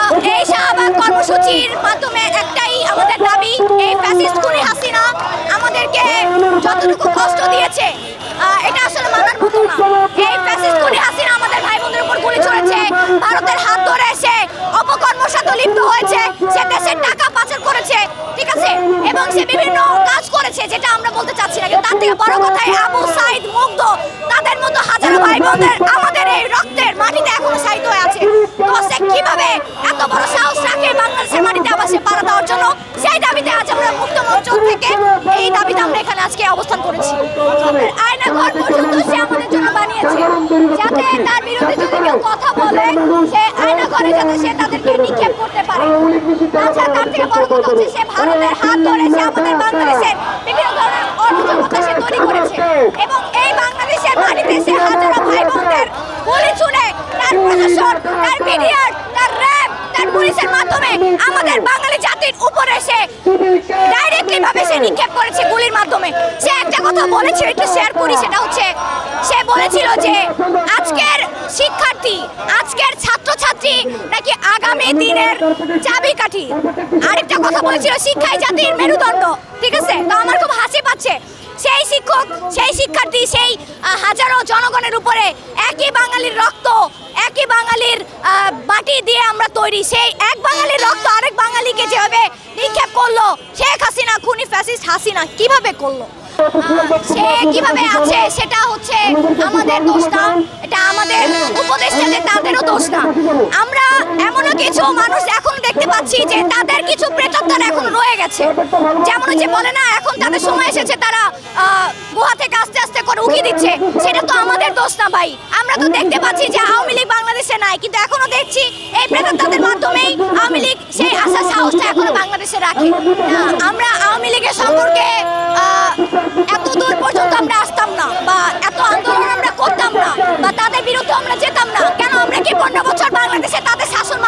এই শাহবাগ কর্মসূচির মাধ্যমে একটাই আমাদের দাবি, এই ফ্যাসিস্ট খুনি হাসিনা আমাদেরকে যতটুকু কষ্ট দিয়েছে এটা আসলে মানার মতো না। এই ফ্যাসিস্ট খুনি হাসিনা আমাদের ভাই বোনদের উপর গুলি ছুড়েছে, ভারতের হাত ধরে এসে অপকর্মের সাথে লিপ্ত হয়েছে, সে দেশের টাকা পাচার করেছে, ঠিক আছে, এবং সে বিভিন্ন কাজ করেছে যেটা আমরা বলতে চাচ্ছি না, কিন্তু তার থেকে বড় কথা আবু সাইদ, মুগ্ধ, তাদের মতো হাজারো ভাই বোনদের আমাদের এই রক্তের মাটিতে এখনো সাহিত্য হয়ে আছে। তো সে কিভাবে এত বড় সাহস রাখে বাংলাদেশের মাটিতে আবার সে পাড়া দেওয়ার জন্য, সেই দাবিতে আজ আমরা মুক্ত মঞ্চ থেকে এই দাবিতে আমরা এখানে আজকে অবস্থান করেছি। আয়নাঘর পর্যন্ত সে আমাদের জন্য বানিয়েছে, যাতে তার বিরুদ্ধে যদি কেউ কথা বলে সে আয়নাঘরে যাতে সে তাদেরকে নিক্ষেপ করতে পারে। আচ্ছা, তার থেকে বড় কথা হচ্ছে সে ভারতের হাত ধরে সে আমাদের বাংলাদেশের বিভিন্ন ধরনের অরাজকতা সে তৈরি করেছে, এবং এই বাংলাদেশের মাটিতে সে হাজারো ভাই বোনদের গুলি ছুড়ে তার প্রশাসন, তার মিডিয়ার, তার র্যাব, তার পুলিশের মাধ্যমে আমাদের বাঙালি জাতির উপরে সে ডাইরেক্টলি ভাবে সে নিক্ষেপ করেছে গুলির মাধ্যমে। সে একটা কথা বলেছিল, একটু শেয়ার করি, সেটা হচ্ছে সে বলেছিল যে আজকের শিক্ষার্থী, আজকের ছাত্রছাত্রী নাকি আগামী দিনের চাবিকাঠি। আরেকটা কথা বলেছিল শিক্ষাই জাতির মেরুদণ্ড, ঠিক আছে। তো আমার খুব হাসি পাচ্ছে, সেই শিক্ষক, সেই শিক্ষার্থী, সেই হাজারো জনগণের উপরে একই বাঙালির রক্ত, একই বাঙালির মাটি দিয়ে আমরা তৈরি, সেই এক বাঙালির রক্ত আরেক বাঙালিকে যেভাবে নিক্ষেপ করলো শেখ হাসিনা, খুনি ফ্যাসিস্ট হাসিনা কিভাবে করলো, সে কিভাবে আছে সেটা হচ্ছে আমাদের দোষ না, এটা আমাদের উপদেষ্টাদের, তাদেরও দোষ না। আমরা এমনও কিছু মানুষ এখন দেখতে পাচ্ছি যে তাদের কিছু প্রেতাত্মার এখন রয়ে গেছে, যেমন যে বলে না এখন তাদের সময় এসেছে, তারা গুহা থেকে আস্তে আস্তে করে উকি দিচ্ছে, সেটা তো আমাদের দোষ না ভাই। আমরা তো দেখতে পাচ্ছি যে আওয়ামী লীগ বাংলাদেশে নাই, কিন্তু এখনো দেখছি এই প্রেতাত্মাদের মাধ্যমেই আওয়ামী লীগ সেই আশা সাহসটা এখনো বাংলাদেশে রাখে। আমরা আওয়ামী লীগের সম্পর্কে এত দূর পর্যন্ত আমরা আসতাম না, বা এত আন্দোলন আমরা করতাম না, বা তাদের বিরুদ্ধে আমরা যেতাম না কেন? আমরা কি 15 বছর বাংলাদেশে তাদের শাসন